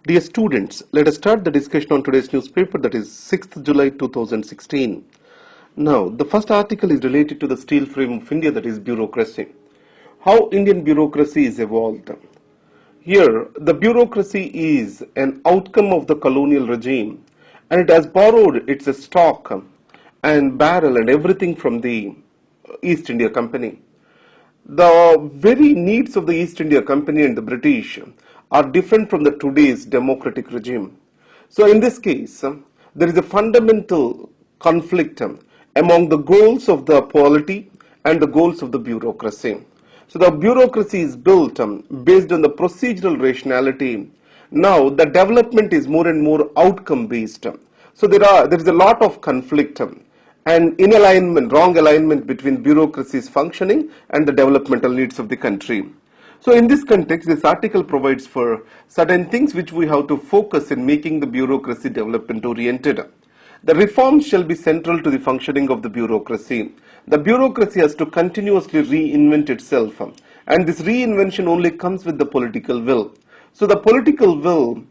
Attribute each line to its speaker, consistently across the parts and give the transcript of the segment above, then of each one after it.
Speaker 1: Dear students, let us start the discussion on today's newspaper, that is 6th July 2016. Now, the first article is related to the steel frame of India, that is bureaucracy. How Indian bureaucracy is evolved. Here, the bureaucracy is an outcome of the colonial regime, and it has borrowed its stock and barrel and everything from the East India Company. The very needs of the East India Company and the British are different from the today's democratic regime. So in this case, there is a fundamental conflict among the goals of the polity and the goals of the bureaucracy. So the bureaucracy is built based on the procedural rationality. Now the development is more and more outcome based. So there is a lot of conflict and wrong alignment between bureaucracy's functioning and the developmental needs of the country. So in this context, this article provides for certain things which we have to focus in making the bureaucracy development oriented. The reforms shall be central to the functioning of the bureaucracy. The bureaucracy has to continuously reinvent itself, and this reinvention only comes with the political will. So the political will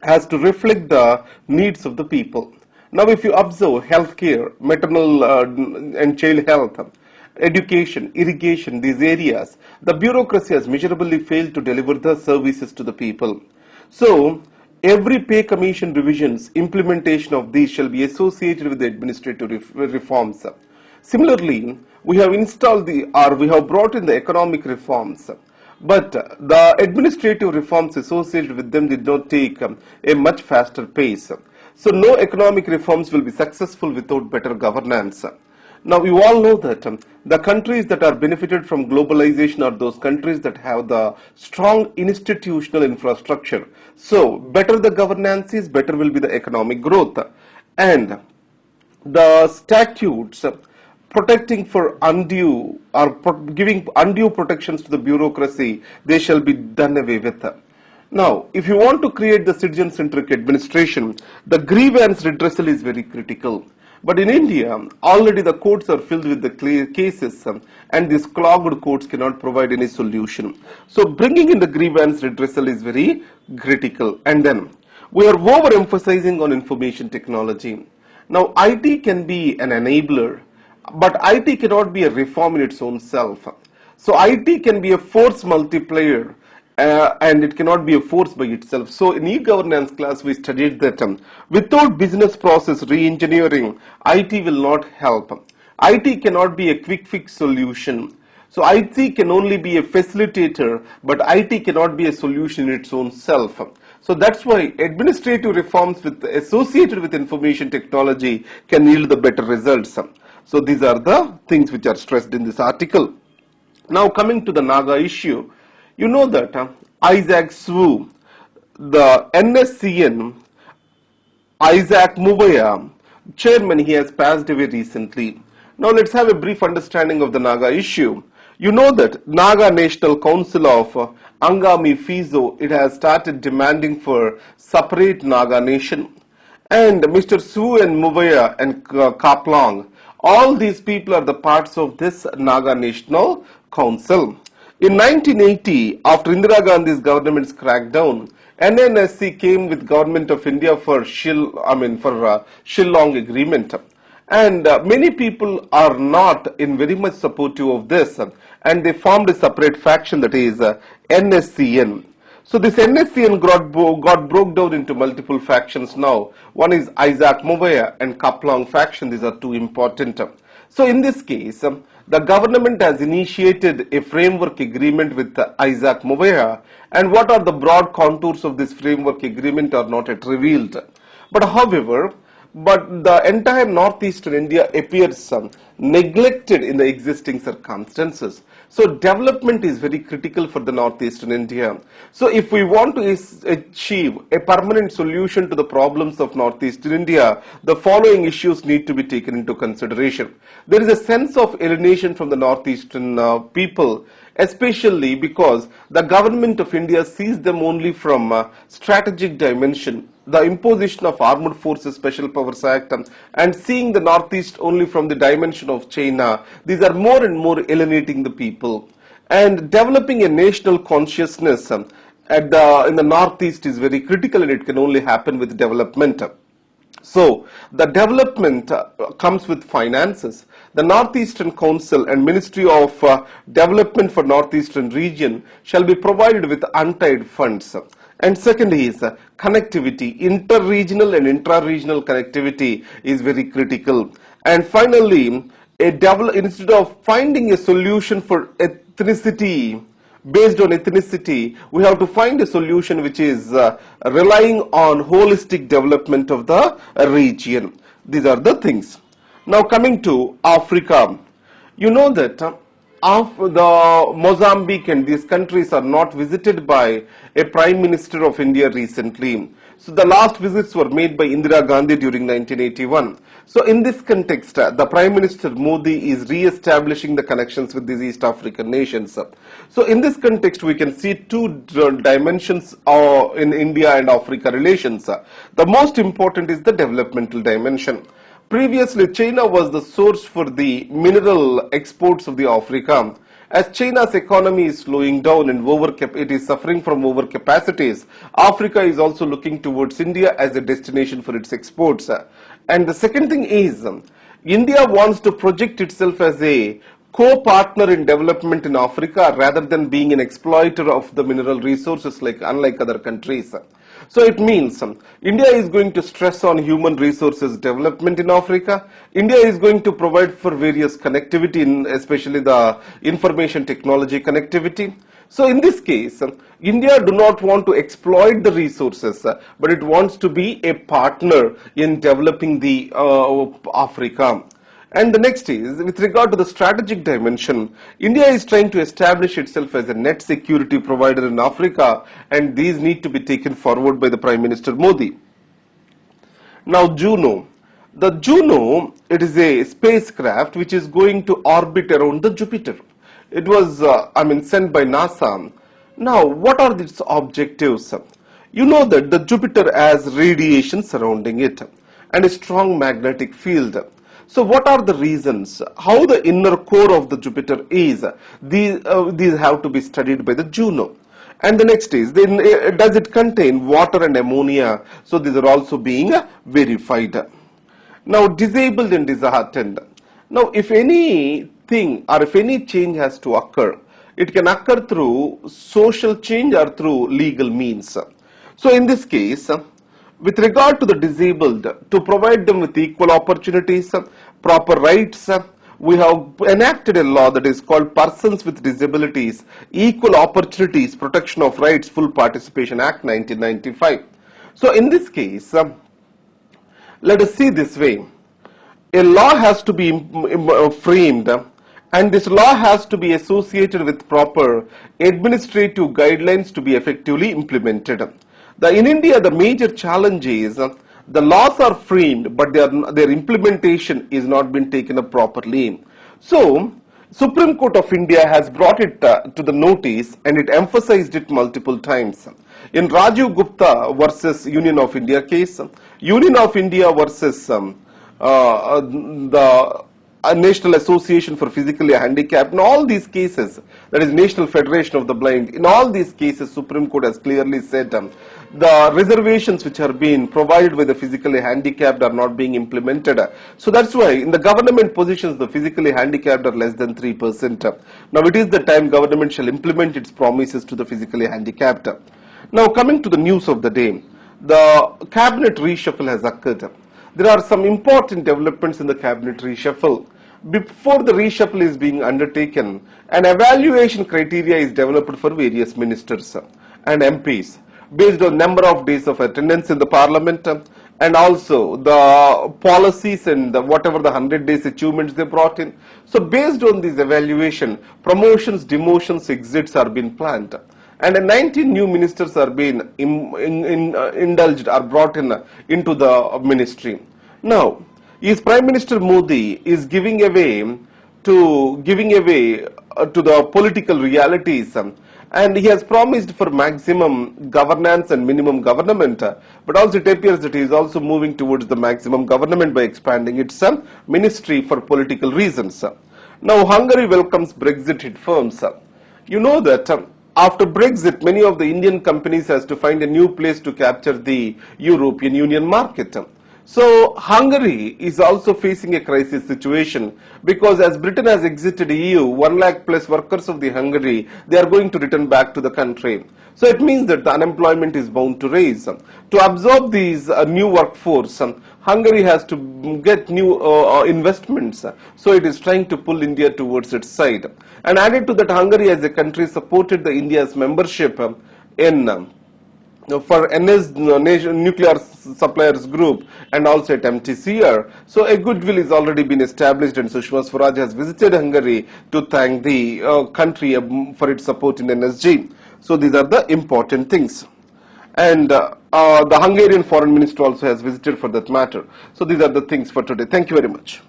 Speaker 1: has to reflect the needs of the people. Now if you observe healthcare, maternal and child health, education, irrigation, these areas, the bureaucracy has miserably failed to deliver the services to the people. So every pay commission revisions, implementation of these shall be associated with the administrative reforms. Similarly, we have brought in the economic reforms, but the administrative reforms associated with them did not take a much faster pace. So no economic reforms will be successful without better governance. Now we all know that the countries that are benefited from globalization are those countries that have the strong institutional infrastructure. So better the governance is, better will be the economic growth. And the statutes protecting for undue or giving undue protections to the bureaucracy, they shall be done away with. Now, if you want to create the citizen-centric administration, the grievance redressal is very critical. But in India, already the courts are filled with the cases and these clogged courts cannot provide any solution. So bringing in the grievance redressal is very critical. And then we are overemphasizing on information technology. Now IT can be an enabler, but IT cannot be a reform in its own self. So IT can be a force multiplier. And it cannot be a force by itself. So in e-governance class we studied that without business process re-engineering, IT will not help. IT cannot be a quick fix solution. So IT can only be a facilitator, but IT cannot be a solution in its own self. So that's why administrative reforms associated with information technology can yield the better results. So these are the things which are stressed in this article. Now coming to the Naga issue. You know that Isaac Swu, the NSCN, Isaac Mubaya, chairman, he has passed away recently. Now let's have a brief understanding of the Naga issue. You know that Naga National Council of Angami Fizo, it has started demanding for separate Naga nation. And Mr. Swu and Mubaya and Kaplang, all these people are the parts of this Naga National Council. In 1980, after Indira Gandhi's government's crackdown, NNSC came with Government of India for Shillong agreement, and many people are not in very much supportive of this, and they formed a separate faction, that is NSCN. So this NSCN got broke down into multiple factions now. One is Isaac Mubaya and Kaplang faction. These are two important. So in this case, the government has initiated a framework agreement with Isaac Mubaya, and what are the broad contours of this framework agreement are not yet revealed. But however, the entire northeastern India appears neglected in the existing circumstances. So development is very critical for the northeastern India. So if we want to achieve a permanent solution to the problems of northeastern India, the following issues need to be taken into consideration. There is a sense of alienation from the northeastern people, especially because the government of India sees them only from strategic dimension. The imposition of Armed Forces Special Powers Act and seeing the Northeast only from the dimension of China, these are more and more alienating the people. And developing a national consciousness in the northeast is very critical, and it can only happen with development. So the development comes with finances. The Northeastern Council and Ministry of Development for Northeastern Region shall be provided with untied funds. And second is connectivity. Inter-regional and intra-regional connectivity is very critical. And finally, instead of finding a solution for ethnicity, based on ethnicity, we have to find a solution which is relying on holistic development of the region. These are the things. Now coming to Africa, you know that the Mozambique and these countries are not visited by a Prime Minister of India recently. So the last visits were made by Indira Gandhi during 1981. So in this context, the Prime Minister Modi is re-establishing the connections with these East African nations. So in this context, we can see two dimensions in India and Africa relations. The most important is the developmental dimension. Previously, China was the source for the mineral exports of the Africa. As China's economy is slowing down and it is suffering from overcapacities, Africa is also looking towards India as a destination for its exports. And the second thing is, India wants to project itself as a co-partner in development in Africa rather than being an exploiter of the mineral resources unlike other countries. So it means India is going to stress on human resources development in Africa. India is going to provide for various connectivity, especially the information technology connectivity. So in this case, India do not want to exploit the resources, but it wants to be a partner in developing the Africa. And the next is, with regard to the strategic dimension, India is trying to establish itself as a net security provider in Africa, and these need to be taken forward by the Prime Minister Modi. Now Juno. The Juno, it is a spacecraft which is going to orbit around the Jupiter. It was, sent by NASA. Now, what are its objectives? You know that the Jupiter has radiation surrounding it and a strong magnetic field. So what are the reasons? How the inner core of the Jupiter is? These have to be studied by the Juno. And the next is, does it contain water and ammonia? So these are also being verified. Now, disabled and disheartened. Now, if anything or if any change has to occur, it can occur through social change or through legal means. So in this case, with regard to the disabled, to provide them with equal opportunities, proper rights, we have enacted a law that is called Persons with Disabilities, Equal Opportunities, Protection of Rights, Full Participation Act 1995. So in this case, let us see this way. A law has to be framed, and this law has to be associated with proper administrative guidelines to be effectively implemented. In India, the major challenge is the laws are framed, but their implementation is not being taken up properly. So, Supreme Court of India has brought it to the notice, and it emphasized it multiple times. In Rajiv Gupta versus Union of India case, Union of India versus the National Association for Physically Handicapped, in all these cases, that is National Federation of the Blind, in all these cases, Supreme Court has clearly said the reservations which are being provided by the physically handicapped are not being implemented. So that's why in the government positions, the physically handicapped are less than 3%. Now it is the time government shall implement its promises to the physically handicapped. Now coming to the news of the day, the cabinet reshuffle has occurred. There are some important developments in the cabinet reshuffle. Before the reshuffle is being undertaken, an evaluation criteria is developed for various ministers and MPs based on number of days of attendance in the parliament and also the policies and whatever the 100 days achievements they brought in. So based on this evaluation, promotions, demotions, exits are being planned. And 19 new ministers are being indulged or brought into the ministry. Now, is Prime Minister Modi is giving away to the political realities, and he has promised for maximum governance and minimum government, but also it appears that he is also moving towards the maximum government by expanding its ministry for political reasons. Now, Hungary welcomes Brexit, it firms. You know that After Brexit, many of the Indian companies has to find a new place to capture the European Union market. So Hungary is also facing a crisis situation because as Britain has exited EU, 1 lakh plus workers of the Hungary, they are going to return back to the country. So it means that the unemployment is bound to rise. To absorb these new workforce, Hungary has to get new investments. So it is trying to pull India towards its side. And added to that, Hungary as a country supported the India's membership in for NS nuclear suppliers group and also at MTCR. So a goodwill is already been established, and Sushma Swaraj has visited Hungary to thank the country for its support in NSG. So these are the important things. And the Hungarian foreign minister also has visited for that matter. So these are the things for today. Thank you very much.